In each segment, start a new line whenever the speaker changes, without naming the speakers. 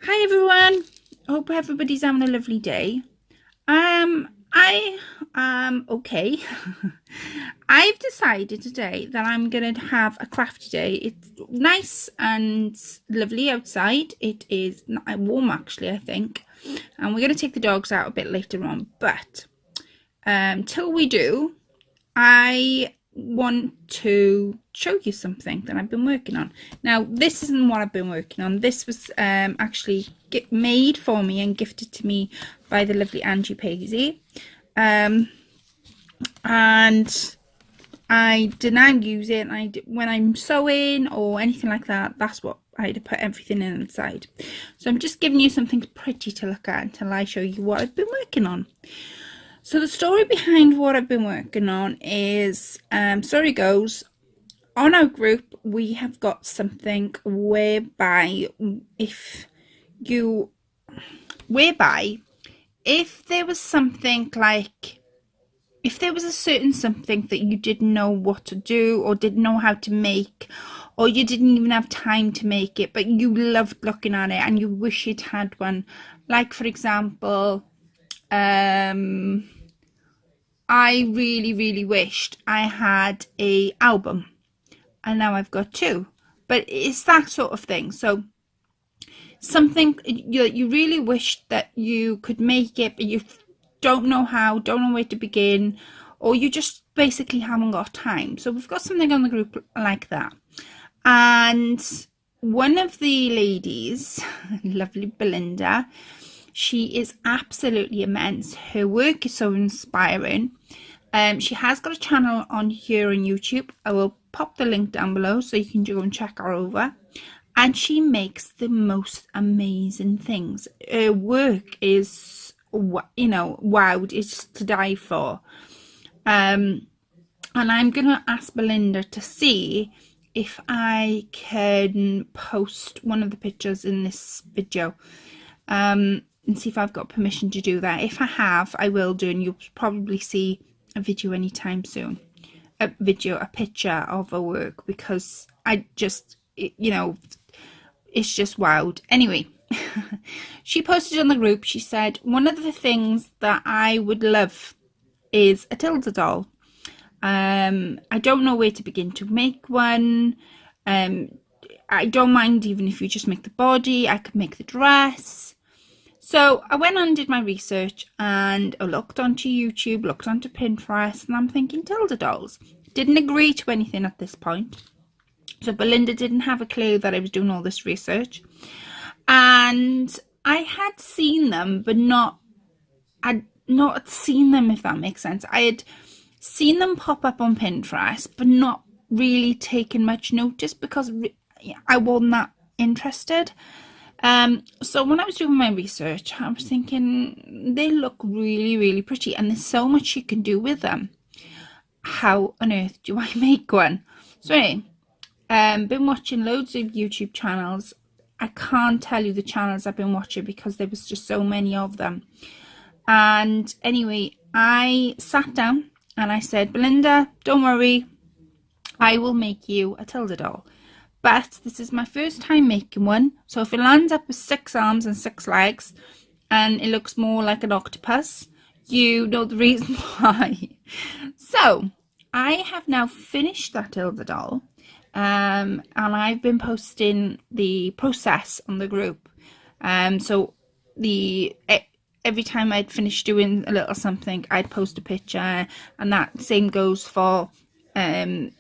Hi everyone. Hope everybody's having a lovely day. I am okay. I've decided today that I'm gonna have a crafty day. It's nice and lovely outside. It is warm actually, I think. And we're gonna take the dogs out a bit later on. But till we do, I want to show you something that I've been working on. Now, this isn't what I've been working on. This was actually made for me and gifted to me by the lovely Angie Paisley. And I did not use it. When I'm sewing or anything like that, that's what I had to put everything in inside. So I'm just giving you something pretty to look at until I show you what I've been working on. So the story behind what I've been working on is, story goes, on our group we have got something whereby if there was something like, if there was a certain something that you didn't know what to do or didn't know how to make, or you didn't even have time to make it, but you loved looking at it and you wish you'd had one, like for example, I really wished I had a album, and now I've got two. But it's that sort of thing. So something you really wish that you could make it, but you don't know how, don't know where to begin, or you just basically haven't got time. So we've got something on the group like that. And one of the ladies, lovely Belinda, she is absolutely immense. Her work is so inspiring. She has got a channel on here on YouTube. I will pop the link down below so you can go and check her over. And she makes the most amazing things. Her work is, wow, it's to die for. And I'm going to ask Belinda to see if I can post one of the pictures in this video. And see if I've got permission to do that. If I have, I will do, and you'll probably see a video anytime soon. A picture of her work, because I just, it's just wowed. Anyway, she posted on the group, she said, one of the things that I would love is a Tilda doll. I don't know where to begin to make one. I don't mind even if you just make the body. I could make the dress. So I went on and did my research, and I looked onto YouTube, looked onto Pinterest, and I'm thinking Tilda dolls. Didn't agree to anything at this point. So Belinda didn't have a clue that I was doing all this research. And I had seen them, but I'd not seen them, if that makes sense. I had seen them pop up on Pinterest, but not really taken much notice because I wasn't that interested. So when I was doing my research, I was thinking they look really pretty, and there's so much you can do with them. How on earth do I make one? So anyway, been watching loads of YouTube channels. I can't tell you the channels I've been watching because there was just so many of them. And anyway, I sat down and I said, Belinda, don't worry, I will make you a Tilda doll. But this is my first time making one, so if it lands up with 6 arms and 6 legs and it looks more like an octopus, you know the reason why. So I have now finished that Tilda doll, and I've been posting the process on the group. So every time I'd finish doing a little something, I'd post a picture, and that same goes for when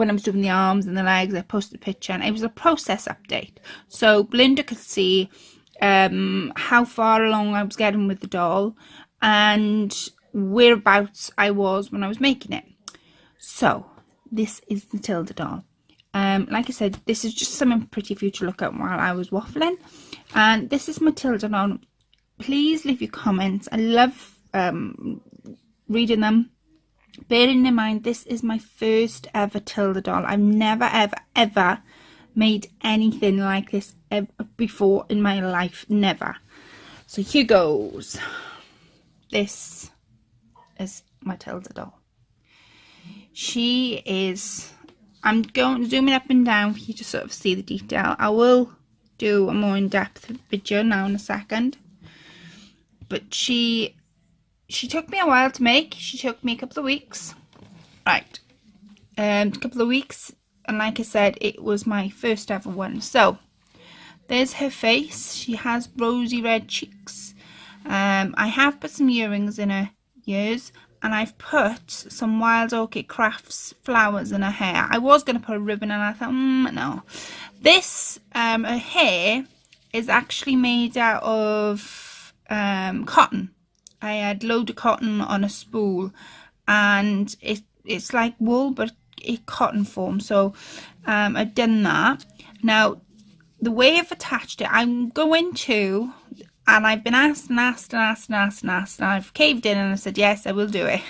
I was doing the arms and the legs, I posted a picture, and it was a process update, so Belinda could see how far along I was getting with the doll and whereabouts I was when I was making it. So this is the Tilda doll. Like I said, this is just something pretty for you to look at while I was waffling, and this is my Tilda doll. Please leave your comments. I love reading them. Bearing in mind, this is my first ever Tilda doll. I've never ever made anything like this before in my life. Never. So here goes. This is my Tilda doll. She is, I'm going zooming up and down for you to sort of see the detail. I will do a more in-depth video now in a second. But she took me a while to make. She took me a couple of weeks. Right. A couple of weeks. And like I said, it was my first ever one. So, there's her face. She has rosy red cheeks. I have put some earrings in her ears. And I've put some Wild Orchid Crafts flowers in her hair. I was going to put a ribbon and I thought, no. This, her hair is actually made out of cotton. I had load of cotton on a spool. And it's like wool, but in cotton form. So I've done that. Now, the way I've attached it, I'm going to... And I've been asked, and I've caved in and I said, yes, I will do it.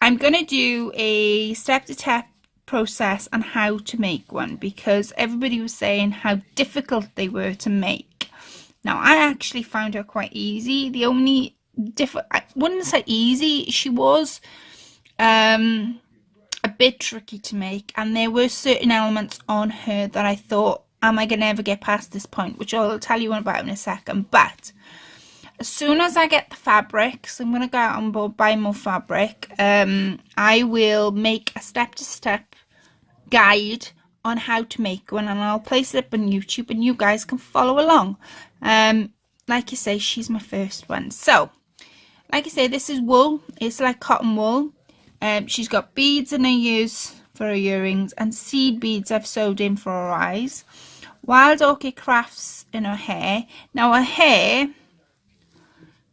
I'm going to do a step-to-step process on how to make one, because everybody was saying how difficult they were to make. Now, I actually found her quite easy. The only I wouldn't say easy, she was a bit tricky to make, and there were certain elements on her that I thought, am I going to ever get past this point, which I'll tell you about in a second. But as soon as I get the fabrics, I'm going to go out and buy more fabric. I will make a step-to-step guide on how to make one, and I'll place it up on YouTube and you guys can follow along. Like I say, she's my first one. So, like I say, this is wool. It's like cotton wool. She's got beads in her ears for her earrings and seed beads I've sewed in for her eyes. Wild Orchid Crafts in her hair. Now her hair,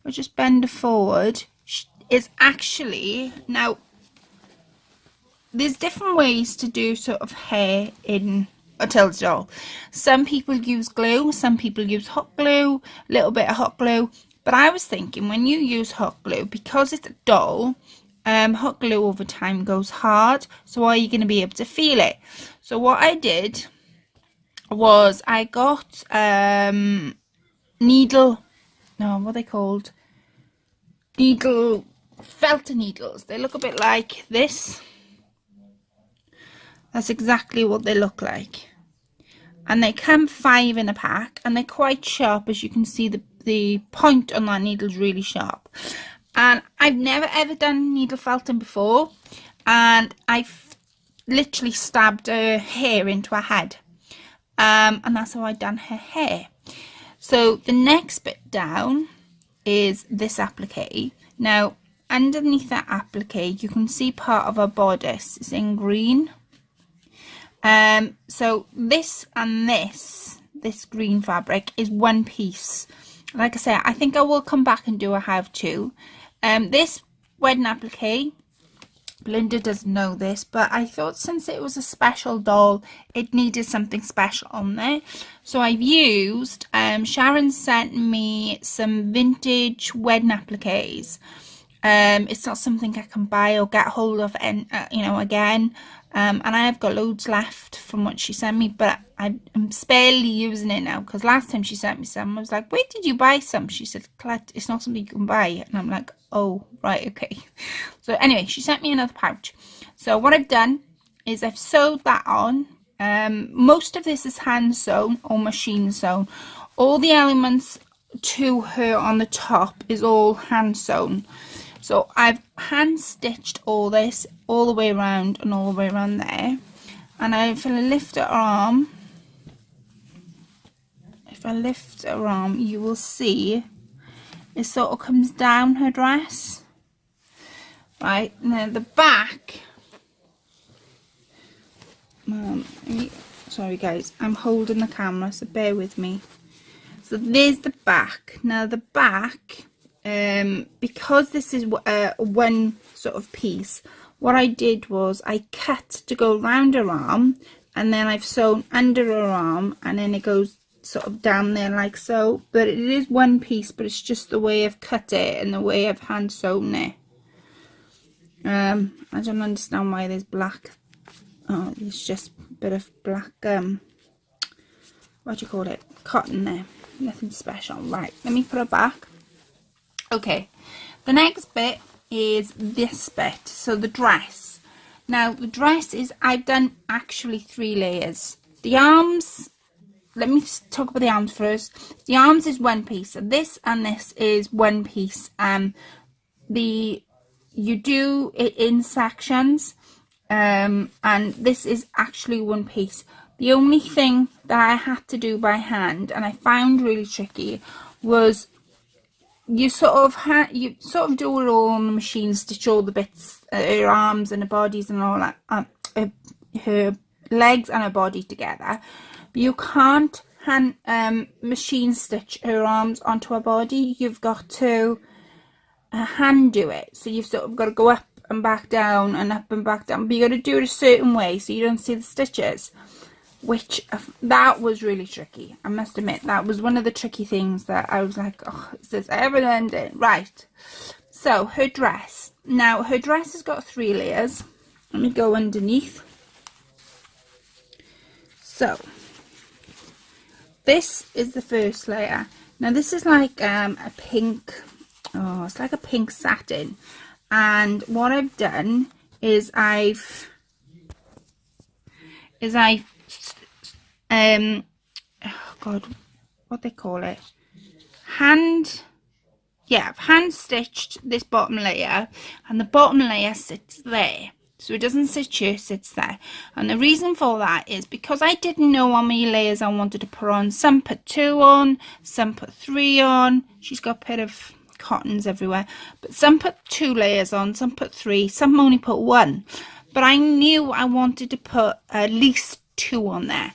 I'll just bend her forward, is actually, now there's different ways to do sort of hair in a Tilda doll. Some people use glue, some people use hot glue, a little bit of hot glue. But I was thinking, when you use hot glue, because it's a doll, hot glue over time goes hard, so are you going to be able to feel it? So what I did was I got needle, no, what are they called? Needle, felter needles. They look a bit like this. That's exactly what they look like. And they come 5 in a pack, and they're quite sharp. As you can see, the point on that needle is really sharp. And I've never ever done needle felting before, and I've literally stabbed her hair into her head. And that's how I done her hair. So the next bit down is this applique. Now underneath that applique you can see part of her bodice is in green. So this and this green fabric is one piece. Like I say, I think I will come back and do a how-to. This wedding applique, Belinda doesn't know this, but I thought since it was a special doll, it needed something special on there. So I've used, Sharon sent me some vintage wedding appliques. It's not something I can buy or get hold of, and you know, again. And I have got loads left from what she sent me, but I'm barely using it now, because last time she sent me some, I was like, where did you buy some? She said, Colette, it's not something you can buy. And I'm like, oh, right, okay. So anyway, she sent me another pouch. So what I've done is I've sewed that on. Most of this is hand sewn or machine sewn. All the elements to her on the top is all hand sewn. So I've hand stitched all this all the way around and all the way around there. And if I lift her arm, you will see it sort of comes down her dress. Right, and then the back, sorry guys, I'm holding the camera, so bear with me. So there's the back. Now the back, because this is one sort of piece, what I did was I cut to go round her arm, and then I've sewn under her arm, and then it goes sort of down there like so. But it is one piece, but it's just the way I've cut it and the way I've hand sewn it. I don't understand why there's black. Oh, it's just a bit of black, what do you call it, cotton there. Nothing special. Right, let me put it back. Okay, the next bit is this bit, so the dress. Now the dress is, I've done actually 3 layers. The arms let me talk about the arms first. The arms is one piece. So this and this is one piece. You do it in sections, and this is actually one piece. The only thing that I had to do by hand, and I found really tricky, was you sort of do it all on the machine, stitch all the bits, her arms and her bodies and all that, her legs and her body together. But you can't machine stitch her arms onto her body. You've got to hand do it. So you've sort of got to go up and back down and up and back down. But you got to do it a certain way so you don't see the stitches. Which, that was really tricky. I must admit, that was one of the tricky things that I was like, oh, is this ever ending? Right. So, her dress. Now, her dress has got 3 layers. Let me go underneath. So, this is the first layer. Now, this is like a pink, it's like a pink satin. And what I've done is I've oh god, what they call it, I've hand stitched this bottom layer, and the bottom layer sits there, so it doesn't sit here, it sits there. And the reason for that is because I didn't know how many layers I wanted to put on. Some put 2 on, some put 3 on. She's got a bit of cottons everywhere, but some put 2 layers on, some put 3, some only put 1. But I knew I wanted to put at least 2 on there.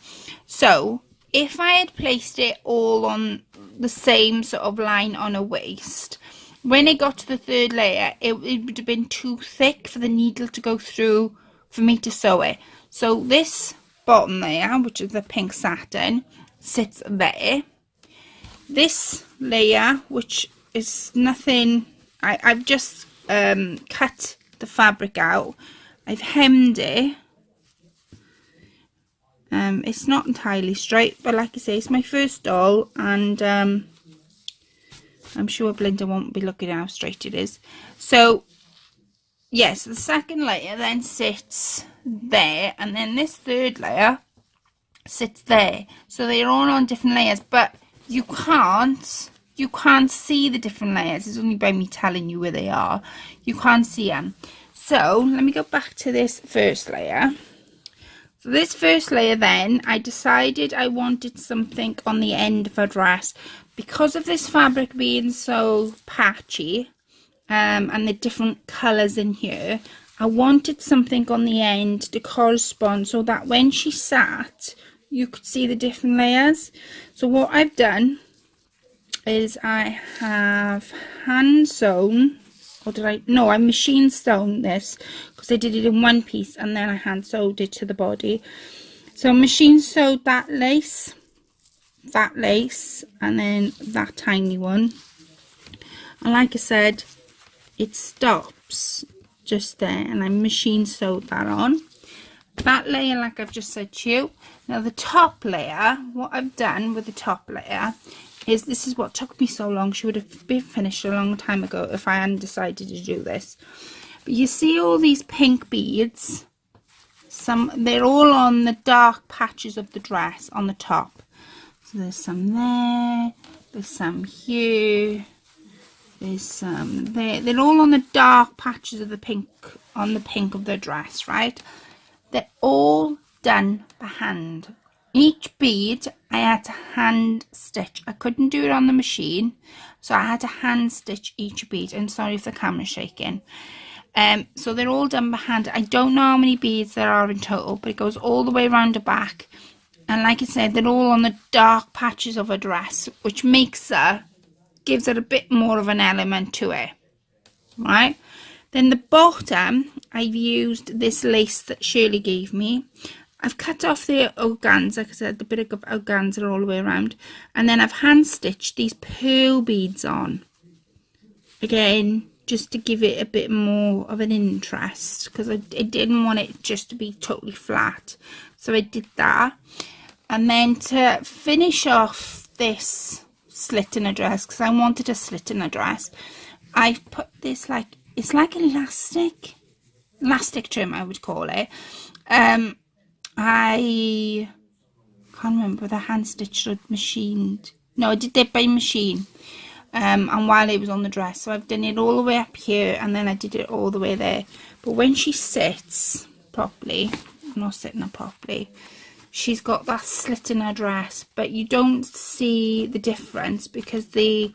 So if I had placed it all on the same sort of line on a waist, when it got to the 3rd layer, it would have been too thick for the needle to go through for me to sew it. So this bottom layer, which is the pink satin, sits there. This layer, which is nothing, I've just cut the fabric out. I've hemmed it. It's not entirely straight, but like I say, it's my first doll, and I'm sure Belinda won't be looking at how straight it is. So yes, the 2nd layer then sits there, and then this 3rd layer sits there. So they're all on different layers, but you can't see the different layers. It's only by me telling you where they are. You can't see them. So let me go back to this first layer. So this first layer, then I decided I wanted something on the end of her dress because of this fabric being so patchy, and the different colours in here. I wanted something on the end to correspond so that when she sat, you could see the different layers. So what I've done is I have hand sewn, or did I? No, I machine sewn this because I did it in one piece and then I hand sewed it to the body. So machine sewed that lace, and then that tiny one. And like I said, it stops just there, and I machine sewed that on. That layer, like I've just said to you. Now the top layer, what I've done with the top layer is, this is what took me so long. She would have been finished a long time ago if I hadn't decided to do this. But you see all these pink beads, they're all on the dark patches of the dress on the top. So there's some there, there's some here, there's some there. They're all on the dark patches of the pink, on the pink of the dress, right? They're all done by hand. Each bead I had to hand stitch. I couldn't do it on the machine, so I had to hand stitch each bead. And sorry if the camera's shaking. So they're all done by hand. I don't know how many beads there are in total, but it goes all the way around the back. And like I said, they're all on the dark patches of a dress, which gives it a bit more of an element to it, right? Then the bottom, I've used this lace that Shirley gave me. I've cut off the organza, because I had the bit of organza all the way around, and then I've hand stitched these pearl beads on. Again, just to give it a bit more of an interest, because I didn't want it just to be totally flat. So I did that. And then to finish off this slit in a dress, because I wanted a slit in a dress, I've put this, like, it's like elastic trim, I would call it. I can't can't remember whether hand stitched or machined. No, I did it by machine. And while it was on the dress, so I've done it all the way up here, and then I did it all the way there. But when she sits properly, I'm not sitting her properly, she's got that slit in her dress, but you don't see the difference because the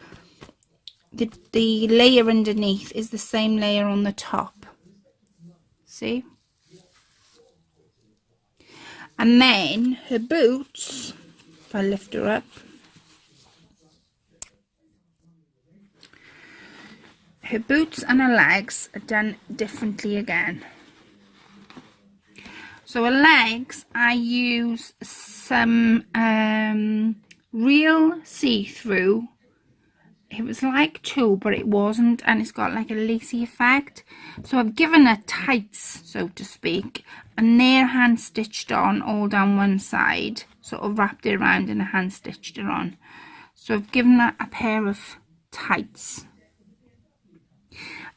layer underneath is the same layer on the top. See? And then her boots, if I lift her up, her boots and her legs are done differently again. So her legs, I use some real see-through. It was like tulle, but it wasn't, and it's got like a lacy effect. So I've given her tights, so to speak, and they're hand stitched on all down one side, sort of wrapped it around and hand stitched it on. So I've given her a pair of tights.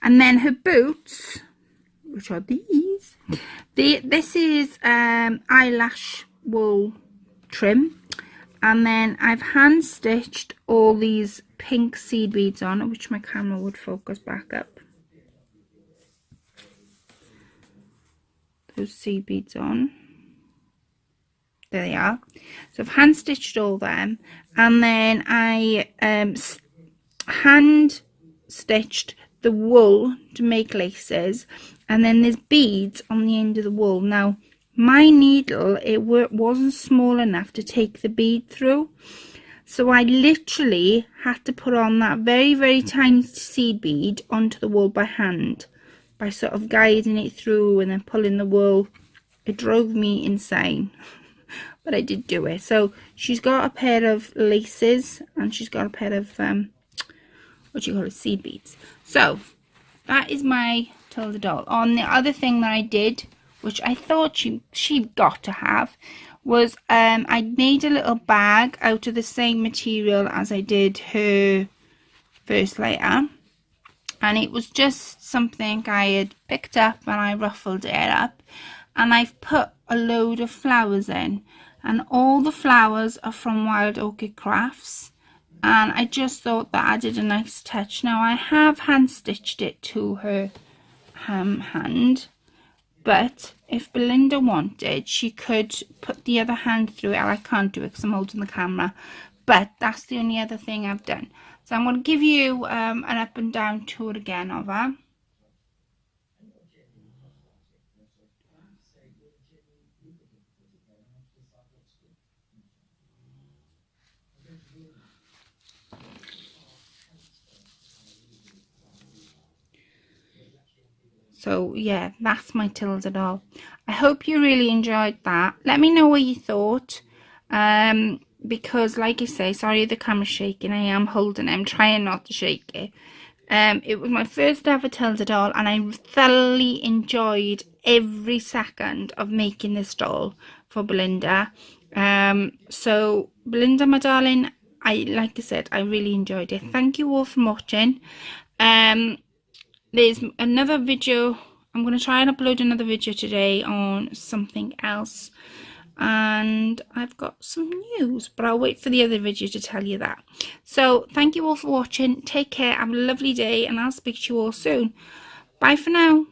And then her boots, which are these, this is eyelash wool trim, and then I've hand stitched all these pink seed beads on. I wish my camera would focus back up. Those seed beads on. There they are. So I've hand stitched all them, and then I hand stitched the wool to make laces, and then there's beads on the end of the wool. Now my needle, it wasn't small enough to take the bead through, so I literally had to put on that very, very tiny seed bead onto the wool by hand, by sort of guiding it through and then pulling the wool. It drove me insane, but I did do it. So she's got a pair of laces, and she's got a pair of what do you call it, seed beads. So that is my Tilda doll. On the other thing that I did, which I thought she got to have, was I made a little bag out of the same material as I did her first layer, and it was just something I had picked up and I ruffled it up, and I've put a load of flowers in, and all the flowers are from Wild Orchid Crafts, and I just thought that added a nice touch. Now I have hand stitched it to her hand, but if Belinda wanted, she could put the other hand through it. I can't do it because I'm holding the camera, but that's the only other thing I've done. So I'm going to give you an up and down tour again of her. So yeah, that's my Tilda doll. I hope you really enjoyed that. Let me know what you thought, because like I say, sorry the camera's shaking, I am holding it, I'm trying not to shake it. It was my first ever Tilda doll, and I thoroughly enjoyed every second of making this doll for Belinda. So Belinda, my darling, like I said, I really enjoyed it. Thank you all for watching. There's another video. I'm going to try and upload another video today on something else, and I've got some news, but I'll wait for the other video to tell you that. So thank you all for watching. Take care, have a lovely day, and I'll speak to you all soon. Bye for now.